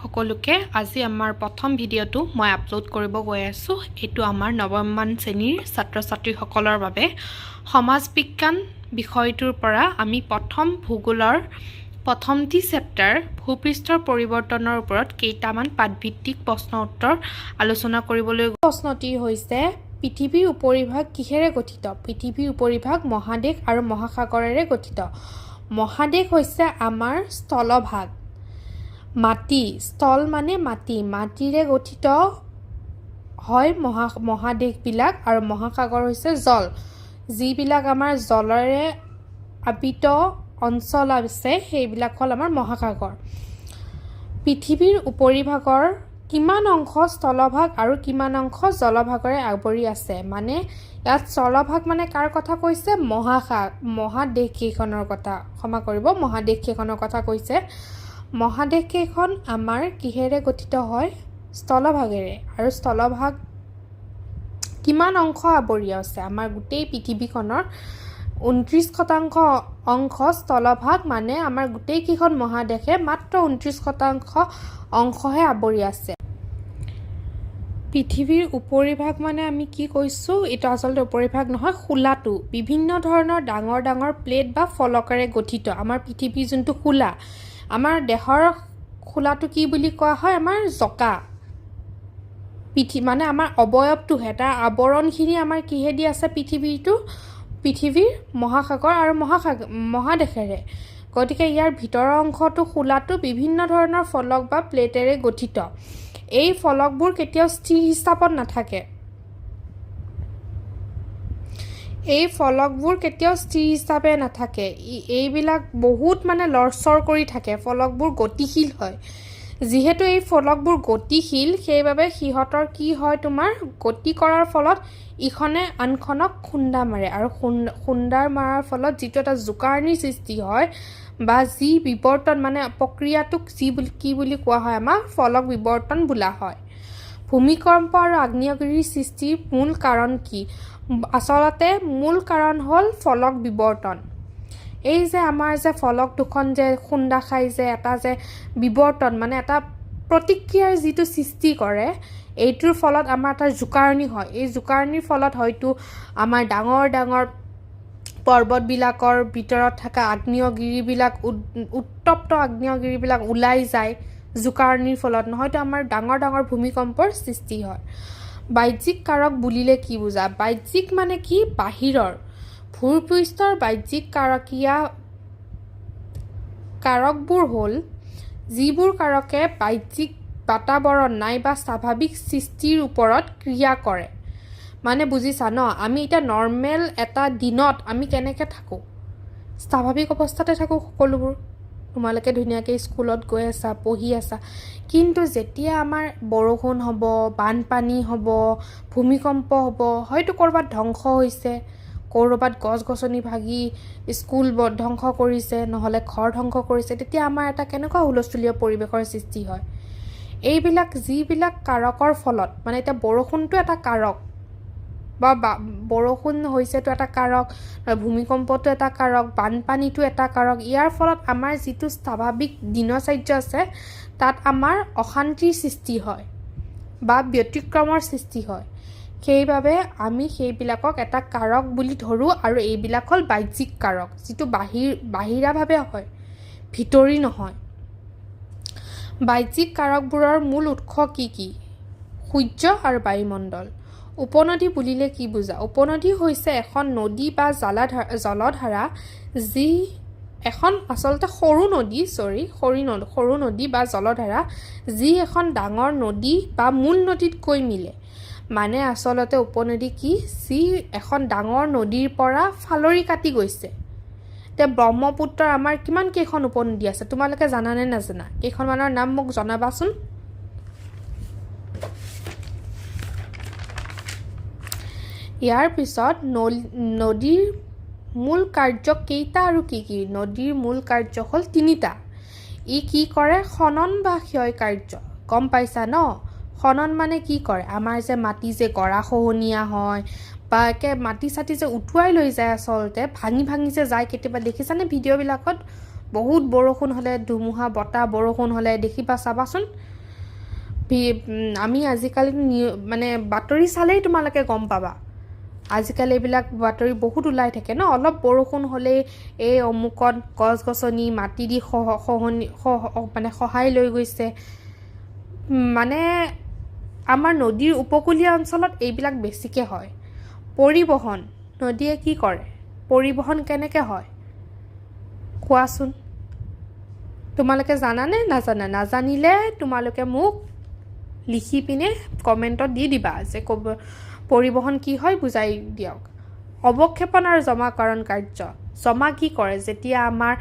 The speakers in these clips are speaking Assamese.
সকলোকে আজি আমাৰ প্ৰথম ভিডিঅ'টো মই আপলোড কৰিব গৈ আছোঁ। এইটো আমাৰ নৱমমান শ্ৰেণীৰ ছাত্ৰ ছাত্ৰীসকলৰ বাবে সমাজ বিজ্ঞান বিষয়টোৰ পৰা আমি প্ৰথম ভূগোলৰ প্ৰথমটি চেপ্টাৰ ভূপৃষ্ঠৰ পৰিৱৰ্তনৰ ওপৰত কেইটামান পাঠভিত্তিক প্ৰশ্ন উত্তৰ আলোচনা কৰিবলৈ। প্ৰশ্নটি হৈছে পৃথিৱীৰ উপৰিভাগ কিহেৰে গঠিত? পৃথিৱীৰ উপৰিভাগ মহাদেশ আৰু মহাসাগৰেৰে গঠিত। মহাদেশ হৈছে আমাৰ স্থলভাগ। মাটি, স্থল মানে মাটি, মাটিৰে গঠিত হয় মহাদেশবিলাক, আৰু মহাসাগৰ হৈছে জল। যিবিলাক আমাৰ জলেৰে আবৃত অঞ্চল আছে সেইবিলাক হ'ল আমাৰ মহাসাগৰ। পৃথিৱীৰ উপৰিভাগৰ কিমান অংশ স্থলভাগ আৰু কিমান অংশ জলভাগৰে আৱৰি আছে? মানে ইয়াত স্থলভাগ মানে কাৰ কথা কৈছে? মহাদেশকেইখনৰ কথা, ক্ষমা কৰিব, মহাদেশকেইখনৰ কথা কৈছে। মহাদেশকেইখন আমাৰ কিহেৰে গঠিত হয়? স্থলভাগেৰে। আৰু স্থলভাগ কিমান অংশ আৱৰি আছে? আমাৰ গোটেই পৃথিৱীখনৰ 29% অংশ স্থলভাগ, মানে আমাৰ গোটেইকেইখন মহাদেশে মাত্ৰ 29% অংশহে আৱৰি আছে। পৃথিৱীৰ উপৰিভাগ মানে আমি কি কৈছোঁ? এইটো আচলতে উপৰিভাগ নহয়, খোলাটো বিভিন্ন ধৰণৰ ডাঙৰ ডাঙৰ প্লেট বা ফলকেৰে গঠিত। আমাৰ পৃথিৱীৰ যোনটো খোলা, আমাৰ দেহৰ খোলাটো কি বুলি কোৱা হয়? আমাৰ জকা। মানে আমাৰ অৱয়ৱটোহে, তাৰ আৱৰণখিনি আমাৰ কিহেদি আছে? পৃথিৱীৰ মহাসাগৰ আৰু মহাদেশেৰে। গতিকে ইয়াৰ ভিতৰৰ অংশটো খোলাটো বিভিন্ন ধৰণৰ ফলক বা প্লেটেৰে গঠিত। এই ফলকবোৰ কেতিয়াও স্থিৰ হিচাপত নাথাকে। এইবিলাক বহুত মানে লৰচৰ কৰি থাকে। ফলকবোৰ গতিশীল হয়। যিহেতু এই ফলকবোৰ গতিশীল, সেইবাবে সিহঁতৰ কি হয়, তোমাৰ গতি কৰাৰ ফলত ইখনে আনখনক খুন্দা মাৰে, আৰু খুন্দাৰ মাৰাৰ ফলত যিটো এটা জোকাৰণিৰ সৃষ্টি হয় বা যি বিৱৰ্তন, মানে প্ৰক্ৰিয়াটোক কি বুলি কোৱা হয়? আমাৰ ফলক বিৱৰ্তন বোলা হয়। ভূমিকম্প আৰু আগ্নেয়গিৰিৰ সৃষ্টিৰ মূল কাৰণ কি? আচলতে মূল কাৰণ হ'ল ফলক বিৱৰ্তন। এই যে আমাৰ যে ফলক দুখন যে খুন্দা খাই যে এটা যে বিৱৰ্তন, মানে এটা প্ৰতিক্ৰিয়াৰ যিটো সৃষ্টি কৰে, এইটোৰ ফলত আমাৰ এটা জোকাৰণি হয়। এই জোকাৰণিৰ ফলত হয়তো আমাৰ ডাঙৰ ডাঙৰ পৰ্বতবিলাকৰ ভিতৰত থকা আগ্নেয়গিৰিবিলাক, উত্তপ্ত আগ্নেয়গিৰিবিলাক ওলাই যায় জোকাৰণিৰ ফলত, নহয়তো আমাৰ ডাঙৰ ডাঙৰ ভূমিকম্পৰ সৃষ্টি হয়। বাহ্যিক কাৰক বুলিলে কি বুজা? বাহ্যিক মানে কি? বাহিৰৰ। ভূপৃষ্ঠৰ বাহ্যিক কাৰকবোৰ হ'ল যিবোৰ কাৰকে বাহ্যিক বাতাৱৰণ নাইবা স্বাভাৱিক সৃষ্টিৰ ওপৰত ক্ৰিয়া কৰে। মানে বুজিছা ন? আমি এতিয়া নৰ্মেল এটা দিনত আমি কেনেকৈ থাকোঁ? স্বাভাৱিক অৱস্থাতে থাকোঁ সকলোবোৰ। তোমালোকে ধুনীয়াকৈ স্কুলত গৈ আছা, পঢ়ি আছা। কিন্তু যেতিয়া আমাৰ বৰষুণ হ'ব, বানপানী হ'ব, ভূমিকম্প হ'ব, হয়তো ক'ৰবাত ধ্বংস হৈছে, ক'ৰবাত গছ গছনি ভাঙি স্কুল ধ্বংস কৰিছে, নহ'লে ঘৰ ধ্বংস কৰিছে, তেতিয়া আমাৰ এটা কেনেকুৱা হুলস্থুলীয়া পৰিৱেশৰ সৃষ্টি হয়। এইবিলাক যিবিলাক কাৰকৰ ফলত, মানে এতিয়া বৰষুণটো এটা কাৰক, বা বৰষুণ হৈছেতো এটা কাৰক, ভূমিকম্পটো এটা কাৰক, বানপানীটো এটা কাৰক। ইয়াৰ ফলত আমাৰ যিটো স্বাভাৱিক দিনচাৰ্য আছে তাত আমাৰ অশান্তিৰ সৃষ্টি হয় বা ব্যতিক্ৰমৰ সৃষ্টি হয়। সেইবাবে আমি সেইবিলাকক এটা কাৰক বুলি ধৰোঁ, আৰু এইবিলাক হ'ল বাহ্যিক কাৰক, যিটো বাহিৰাভাৱে হয়, ভিতৰি নহয়। বাহ্যিক কাৰকবোৰৰ মূল উৎস কি কি? সূৰ্য আৰু বায়ুমণ্ডল। উপনদী বুলিলে কি বুজা? উপনদী হৈছে এখন নদী বা জলধাৰা, যি এখন আচলতে সৰু নদী বা জলধাৰা, যি এখন ডাঙৰ নদী বা মূল নদীতকৈ মিলে। মানে আচলতে উপনদী কি? যি এখন ডাঙৰ নদীৰ পৰা ফালৰি কাটি গৈছে। এতিয়া ব্ৰহ্মপুত্ৰৰ আমাৰ কিমান কেইখন উপনদী আছে তোমালোকে জানানে নাজানা? কেইখনমানৰ নাম মোক জনাবাচোন। ইয়াৰ পিছত নদীৰ মূল কাৰ্য কেইটা আৰু কি কি? নদীৰ মূল কাৰ্য হ'ল 3টা। ই কি কৰে? খনন বা ক্ষয় কাৰ্য। গম পাইছা ন? খনন মানে কি কৰে? আমাৰ যে মাটি যে গৰাখহনীয়া হয় বা মাটি চাটি যে উটুৱাই লৈ যায়, আচলতে ভাঙি যে যায়, কেতিয়াবা দেখিছানে ভিডিঅ'বিলাকত? বহুত বৰষুণ হ'লে ধুমুহা বতাহ বৰষুণ হ'লে দেখিবা চাবাচোন আমি আজিকালি মানে বাতৰি চালেই তোমালোকে গম পাবা আজিকালি এইবিলাক বাতৰি বহুত ওলাই থাকে ন অলপ বৰষুণ হ'লে এই অমুকত গছ-গছনি মাটি দি মানে সহায় লৈ গৈছে মানে আমাৰ নদীৰ উপকূলীয় অঞ্চলত এইবিলাক বেছিকে হয় পৰিবহন নদীয়ে কি কৰে পৰিবহন কেনেকে হয় কোৱাচোন তোমালোকে জানানে নাজানিলে তোমালোকে মোক লিখি পিনে কমেন্টত দি দিবা যে পৰিবহন কি হয় বুজাই দিয়ক অৱক্ষেপন আৰু জমাকৰণ কাৰ্য জমা কি কৰে যেতিয়া আমাৰ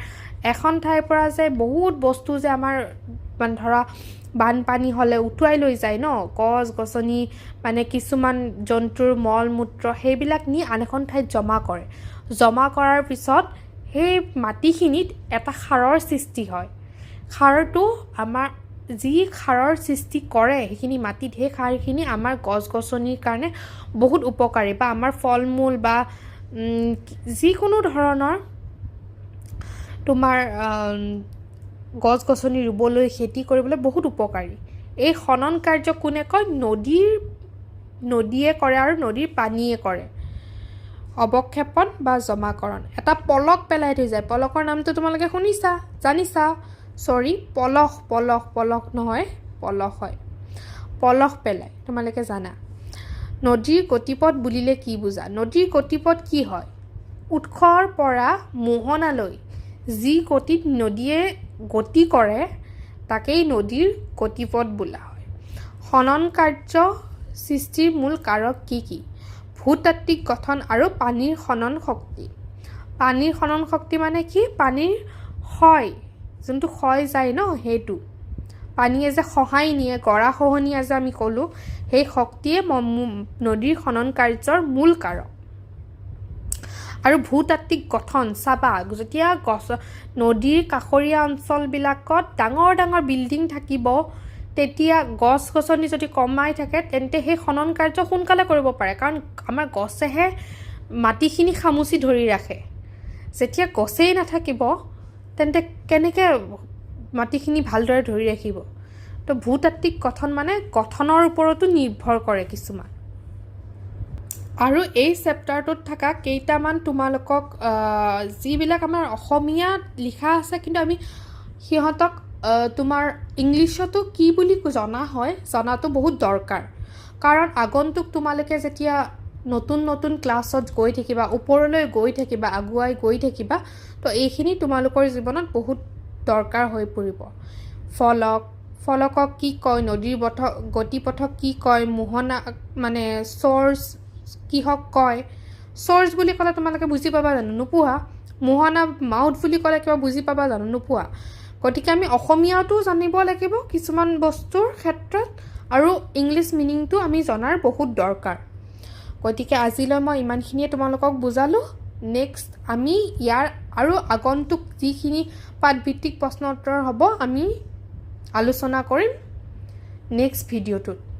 এখন ঠাইৰ পৰা যে বহুত বস্তু যে আমাৰ মানে ধৰা বানপানী হলে উটুৱাই লৈ যায় ন গছ-গছনি মানে কিছুমান জন্তুৰ মল মূত্ৰ সেইবিলাক নি আন এখন ঠাইত জমা কৰে জমা কৰাৰ পিছত সেই মাটিখিনিত এটা সাৰৰ সৃষ্টি হয় সাৰটো আমাৰ যি সাৰৰ সৃষ্টি কৰে সেইখিনি মাটিত সেই সাৰখিনি আমাৰ গছ-গছনিৰ কাৰণে বহুত উপকাৰী বা আমাৰ ফল-মূল বা যিকোনো ধৰণৰ তোমাৰ গছ-গছনি ৰুবলৈ খেতি কৰিবলৈ বহুত উপকাৰী এই খনন কাৰ্য কোনে কয় নদীয়ে কৰে আৰু নদীৰ পানীয়ে কৰে অৱক্ষেপন বা জমাকৰণ এটা পলক পেলাই থৈ যায় পলকৰ নামটো তোমালোকে শুনিছা জানিছা সৰি পলস নহয় পলস হয় পলস পেলাই তোমালোকে জানা নদীৰ গতিপথ বুলিলে কি বুজা নদীৰ গতিপথ কি হয় উৎসৰ পৰা মোহনালৈ যি গতিত নদীয়ে গতি কৰে তাকেই নদীৰ গতিপথ বোলা হয় খনন কাৰ্য সৃষ্টিৰ মূল কাৰক কি ভূতাত্ত্বিক গঠন আৰু পানীৰ খনন শক্তি মানে কি পানীৰ ক্ষয় যোনটো ক্ষয় যায় ন সেইটো পানীয়ে যে সহায় নিয়ে গৰাখহনীয়া যে আমি ক'লো সেই শক্তিয়ে নদীৰ খনন কাৰ্যৰ মূল কাৰক আৰু ভূতাত্ত্বিক গঠন চাবা যেতিয়া নদীৰ কাষৰীয়া অঞ্চলবিলাকত ডাঙৰ ডাঙৰ বিল্ডিং থাকিব তেতিয়া গছ-গছনি যদি কমাই থাকে তেন্তে সেই খনন কাৰ্য সোনকালে কৰিব পাৰে কাৰণ আমাৰ গছেহে মাটিখিনি খামুচি ধৰি ৰাখে যেতিয়া গছেই নাথাকিব তেন্তে কেনেকৈ মাটিখিনি ভালদৰে ধৰি ৰাখিব তো ভূতাত্ত্বিক গঠন মানে গঠনৰ ওপৰতো নিৰ্ভৰ কৰে কিছুমান আৰু এই চেপ্টাৰটোত থকা কেইটামান তোমালোকক যিবিলাক আমাৰ অসমীয়াত লিখা আছে কিন্তু আমি সিহঁতক তোমাৰ ইংলিছতো কি বুলি জনা হয় জনাটো বহুত দৰকাৰ কাৰণ আগন্তুক তোমালোকে যেতিয়া নতুন ক্লাছত গৈ থাকিবা ওপৰলৈ গৈ থাকিবা আগুৱাই গৈ থাকিবা তো এইখিনি তোমালোকৰ জীৱনত বহুত দৰকাৰ হৈ পৰিব ফলকক কি কয় নদীৰ গতিপথক কি কয় মোহনা মানে চ'ৰ্চ কিহক কয় চ'ৰ্চ বুলি ক'লে তোমালোকে বুজি পাবা জানো নোপোৱা মোহনা মাউথ বুলি ক'লে কিবা বুজি পাবা জানো নোপোৱা গতিকে আমি অসমীয়াটো জানিব লাগিব কিছুমান বস্তুৰ ক্ষেত্ৰত আৰু ইংলিছ মিনিংটো আমি জনাৰ বহুত দৰকাৰ গতিকে আজিলৈ মই ইমানখিনিয়ে তোমালোকক বুজালো নেক্সট আমি ইয়াৰ আৰু আগন্তুক যিখিনি পাঠভিত্তিক প্ৰশ্ন উত্তৰ হ'ব আমি আলোচনা কৰিম নেক্সট ভিডিঅ'টোত